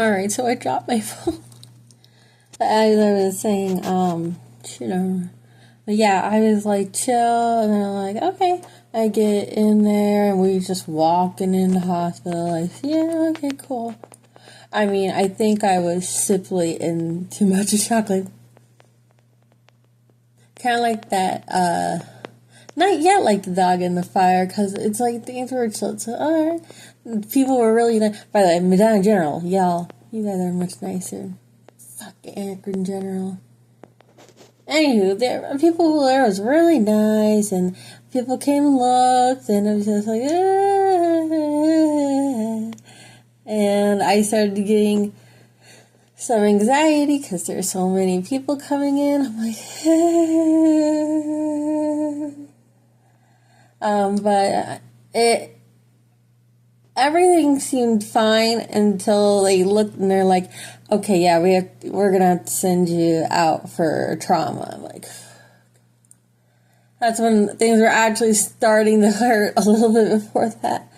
Alright, so I dropped my phone. As I was saying, but yeah, I was like chill, and then I'm like, okay. I get in there, and we just walking in the hospital, like, yeah, okay, cool. I mean, I think I was simply in too much of chocolate. Kind of like that, not yet like the dog in the fire, because it's like things were chill. So, alright. People were really nice. By the way, Medina General, y'all, you guys are much nicer. Fuck Akron General. Anywho, people there was really nice, and people came and looked, and it was just like, and I started getting some anxiety because there's so many people coming in. I'm like, but everything seemed fine until they looked and they're like, okay, yeah, we're gonna have to send you out for trauma. I'm like, that's when things were actually starting to hurt a little bit before that.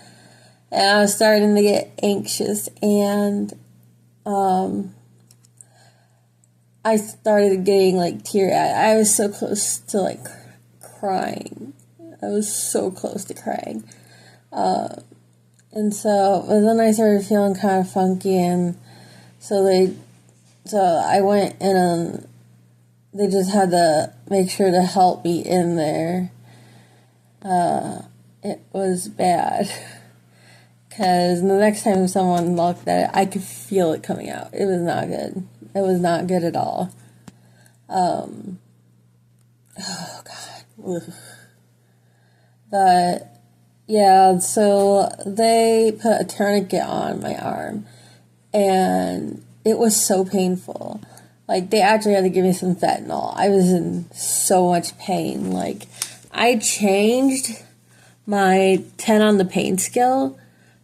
And I was starting to get anxious, and I started getting like teary-eyed. I was so close to like crying. I was so close to crying. And so, but then I started feeling kind of funky, and so I went and they just had to make sure to help me in there. It was bad. Because the next time someone looked at it, I could feel it coming out. It was not good. It was not good at all. Oh, God. Ugh. But, yeah, so they put a tourniquet on my arm, and it was so painful. Like, they actually had to give me some fentanyl. I was in so much pain. Like, I changed my 10 on the pain scale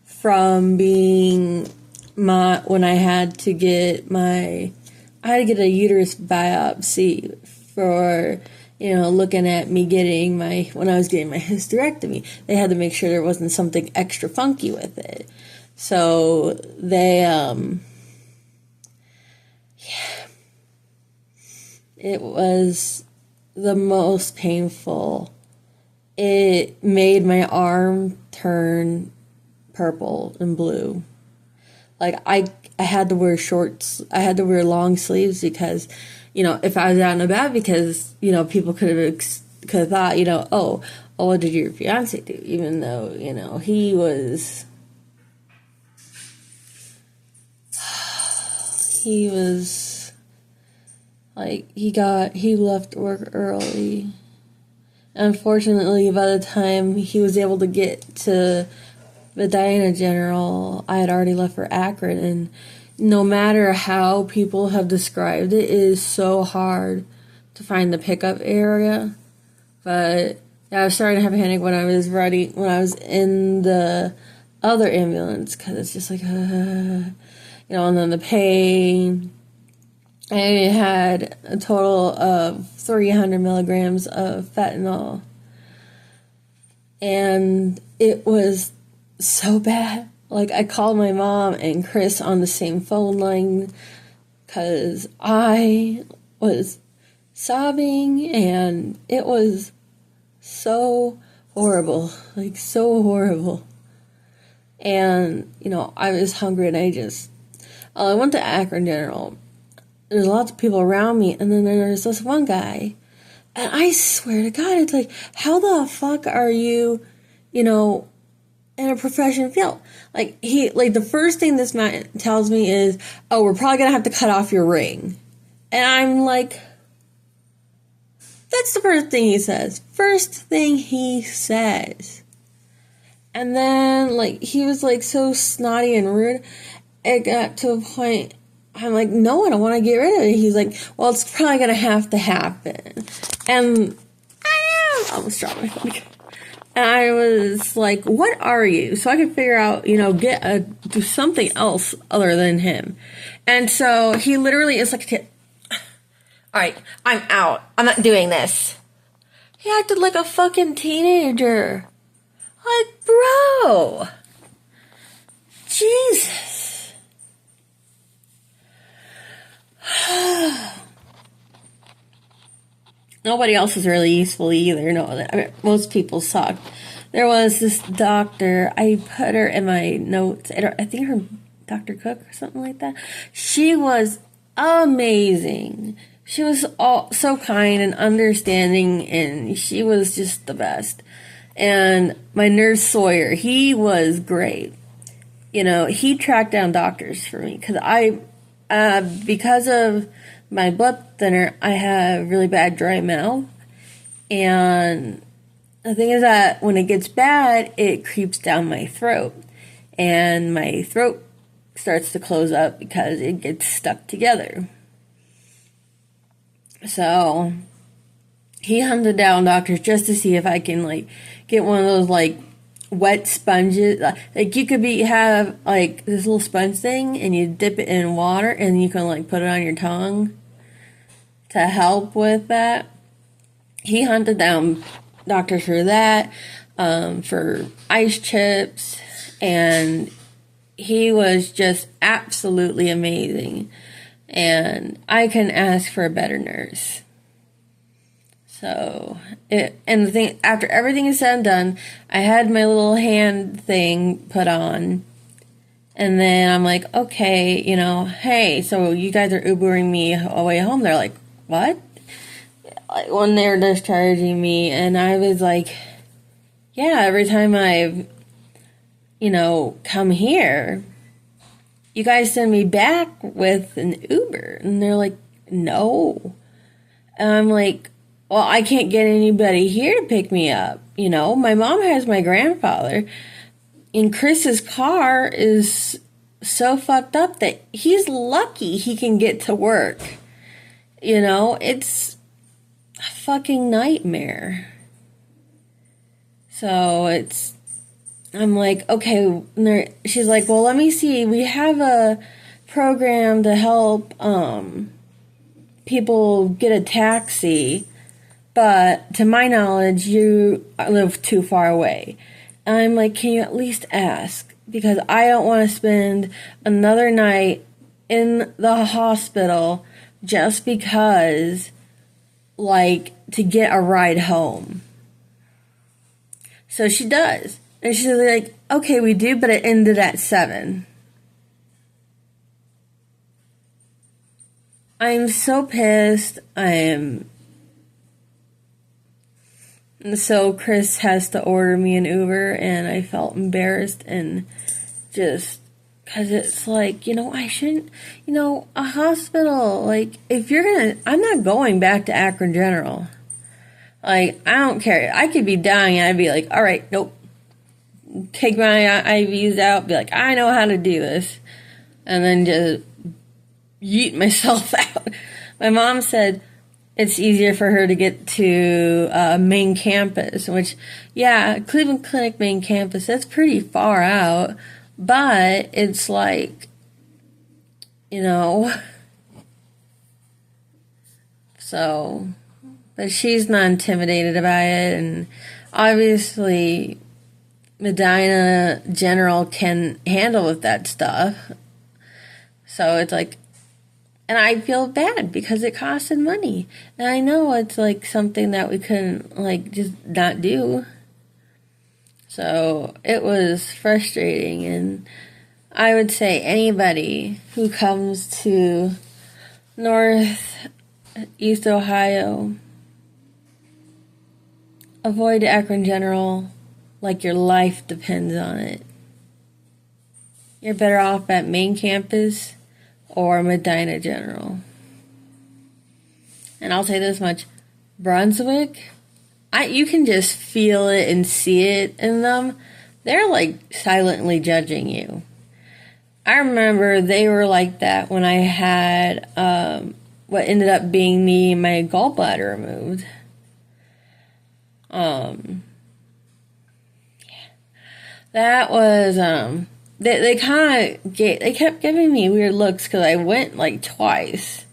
from being when I had to get a uterus biopsy for, looking at me when I was getting my hysterectomy. They had to make sure there wasn't something extra funky with it. So they, it was the most painful. It made my arm turn purple and blue. Like, I had to wear shorts. I had to wear long sleeves because, if I was out and about, because, people could have thought, oh, what did your fiance do? Even though, he was like, he left work early. Unfortunately, by the time he was able to get to Medina General, I had already left for Akron, and no matter how people have described it, it is so hard to find the pickup area. But yeah, I was starting to have a panic when I was in the other ambulance, because it's just like, and then the pain. And it had a total of 300 milligrams of fentanyl. And it was so bad. Like, I called my mom and Chris on the same phone line because I was sobbing, and it was so horrible. Like, so horrible. And, I was hungry, and I went to Akron General. There's lots of people around me, and then there's this one guy, and I swear to God, it's like, how the fuck are you, in a profession field? Like, the first thing this man tells me is, oh, we're probably gonna have to cut off your ring. And I'm like, that's the first thing he says. First thing he says. And then, he was, so snotty and rude. It got to a point, I'm like, no, I don't want to get rid of it. He's like, well, it's probably going to have to happen. And I almost dropped my phone. And I was like, what are you? So I could figure out, do something else other than him. And so he literally is like, all right, I'm out. I'm not doing this. He acted like a fucking teenager. Like, bro. Jesus. Nobody else was really useful either. No, I mean, most people sucked. There was this doctor. I put her in my notes. I think her Dr. Cook or something like that. She was amazing. She was so kind and understanding, and she was just the best. And my nurse Sawyer, he was great. You know, he tracked down doctors for me because of my blood thinner, I have really bad dry mouth. And the thing is that when it gets bad, it creeps down my throat. And my throat starts to close up because it gets stuck together. So he hunted down doctors just to see if I can like get one of those like wet sponges. Like you could have like this little sponge thing and you dip it in water and you can like put it on your tongue to help with that. He hunted down doctors for that, for ice chips, and he was just absolutely amazing. And I couldn't ask for a better nurse. So, and the thing, after everything is said and done, I had my little hand thing put on. And then I'm like, okay, you know, hey, so you guys are Ubering me away home. They're like, what? Like, when they were discharging me, and I was like, yeah, every time I've, you know, come here, you guys send me back with an Uber. And they're like, no. And I'm like, well, I can't get anybody here to pick me up. You know, my mom has my grandfather, and Chris's car is so fucked up that he's lucky he can get to work. You know, it's a fucking nightmare. So I'm like, okay. She's like, well, let me see. We have a program to help people get a taxi. But to my knowledge, you live too far away. And I'm like, can you at least ask? Because I don't want to spend another night in the hospital just because, like, to get a ride home. So she does. And she's like, okay, we do, but it ended at 7. I'm so pissed. So Chris has to order me an Uber, and I felt embarrassed and just, because it's like, you know, I shouldn't, you know, a hospital, like, if you're I'm not going back to Akron General. Like, I don't care. I could be dying, and I'd be like, all right, nope. Take my IVs out, be like, I know how to do this. And then just yeet myself out. My mom said it's easier for her to get to main campus, which, yeah, Cleveland Clinic main campus, that's pretty far out, but it's like, you know, so, but she's not intimidated by it, and obviously Medina General can handle with that stuff, so it's like, and I feel bad because it costed money. And I know it's like something that we couldn't like just not do. So it was frustrating. And I would say anybody who comes to Northeast Ohio, avoid Akron General like your life depends on it. You're better off at main campus or Medina General. And I'll say this much, Brunswick, you can just feel it and see it in them. They're like silently judging you. I remember they were like that when I had what ended up being my gallbladder removed. That was They kept giving me weird looks because I went like twice.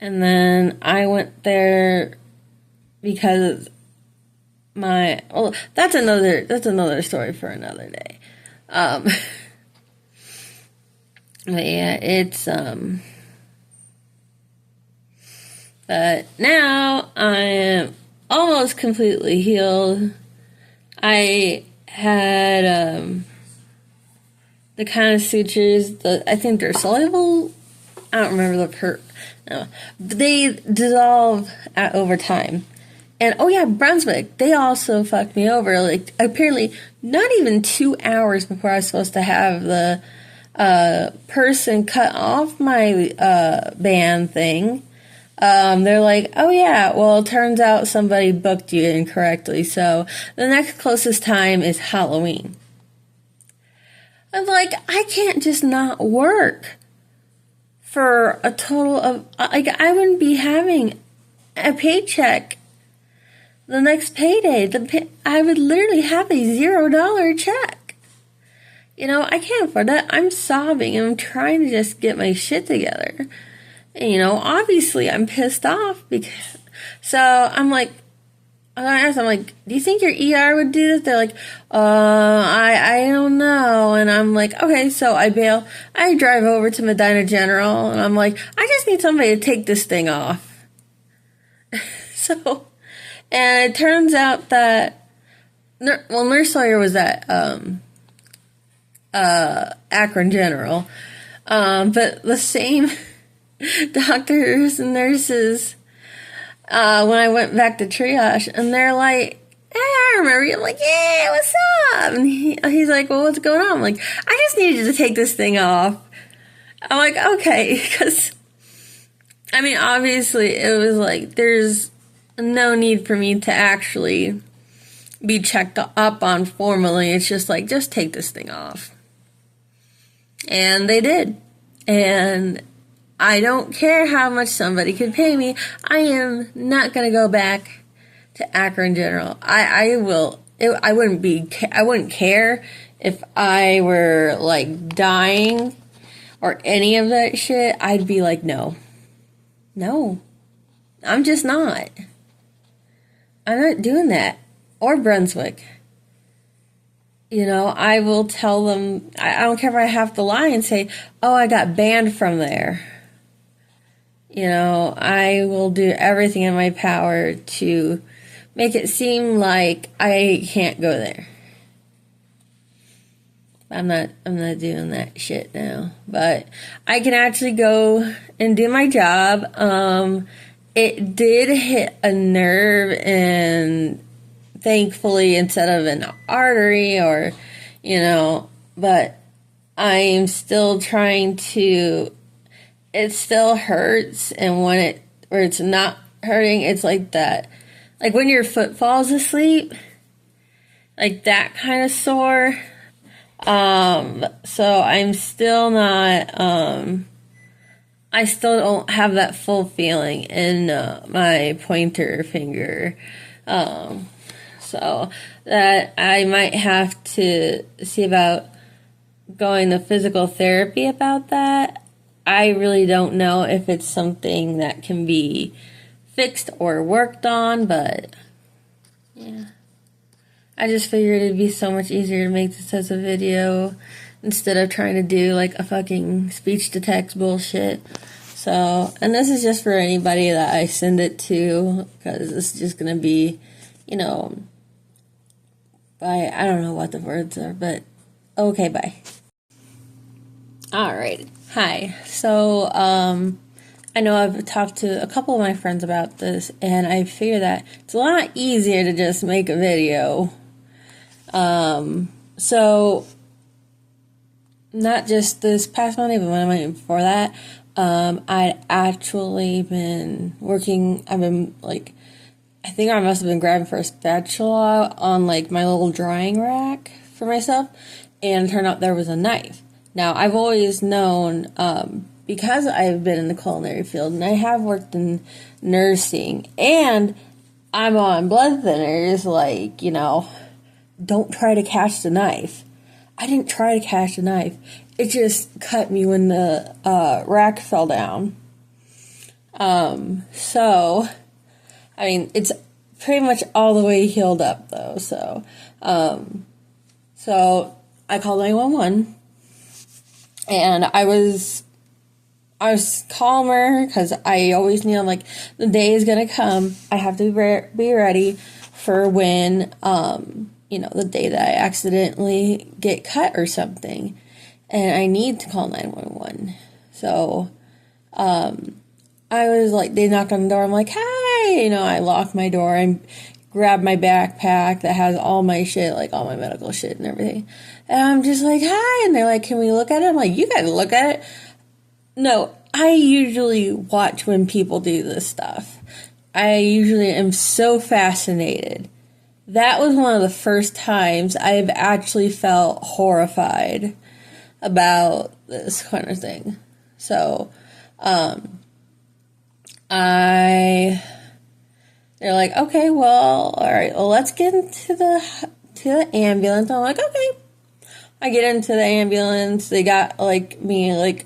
And then I went there because that's another story for another day. But yeah, it's But now I am almost completely healed. I had the kind of sutures that I think they're soluble. I don't remember no. But they dissolve over time. And oh yeah, Brunswick, they also fucked me over. Like, apparently not even 2 hours before I was supposed to have the person cut off my band thing. They're like, oh yeah, well, it turns out somebody booked you incorrectly, so the next closest time is Halloween. I'm like, I can't just not work for a total of, like, I wouldn't be having a paycheck the next payday. I would literally have a $0 check. You know, I can't afford that. I'm sobbing and I'm trying to just get my shit together. And, you know, obviously I'm pissed off so I'm like, I'm like, do you think your ER would do this? They're like, I don't know. And I'm like, okay, so I bail. I drive over to Medina General, and I'm like, I just need somebody to take this thing off. And it turns out that, Nurse Sawyer was at Akron General, but the same doctors and nurses, when I went back to triage, and they're like, hey, I remember you. I'm like, yeah, what's up? And he's like, well, what's going on? I'm like, I just need you to take this thing off. I'm like, okay, because, I mean, obviously, it was like, there's no need for me to actually be checked up on formally. It's just like, just take this thing off. And they did. And I don't care how much somebody could pay me. I am not going to go back to Akron General. I wouldn't care if I were like dying or any of that shit. I'd be like, no, I'm just not. I'm not doing that. Or Brunswick. You know, I will tell them, I don't care if I have to lie and say, oh, I got banned from there. You know, I will do everything in my power to make it seem like I can't go there. I'm not doing that shit now. But I can actually go and do my job. It did hit a nerve, and thankfully instead of an artery or, you know, but I am still trying to, it still hurts, and where it's not hurting, it's like that, like when your foot falls asleep, like that kind of sore. So I'm still not, I still don't have that full feeling in my pointer finger. So that I might have to see about going to physical therapy about that. I really don't know if it's something that can be fixed or worked on, but yeah. I just figured it'd be so much easier to make this as a video instead of trying to do like a fucking speech to text bullshit. So, and this is just for anybody that I send it to, because this is just gonna be, you know, I don't know what the words are, but okay, bye. Alright, hi. So, I know I've talked to a couple of my friends about this, and I figure that it's a lot easier to just make a video. So, not just this past Monday, but when I went before that, I'd actually been working, I've been, like, I think I must have been grabbing for a spatula on, like, my little drying rack for myself, and it turned out there was a knife. Now, I've always known, because I've been in the culinary field, and I have worked in nursing, and I'm on blood thinners, like, you know, don't try to catch the knife. I didn't try to catch the knife. It just cut me when the rack fell down. So, I mean, it's pretty much all the way healed up, though. So I called 911, and I was I was calmer because I always knew, I'm like, the day is gonna come. I have to be ready for when, the day that I accidentally get cut or something, and I need to call 911. So, I was like, they knocked on the door. I'm like, hi, I lock my door and grab my backpack that has all my shit, like all my medical shit and everything. And I'm just like, hi, and they're like, can we look at it? I'm like, you gotta look at it. No, I usually watch when people do this stuff. I usually am so fascinated. That was one of the first times I've actually felt horrified about this kind of thing. So, they're like, okay, well, all right, well, let's get into the ambulance. I'm like, okay. I get into the ambulance. They got, like, me, like,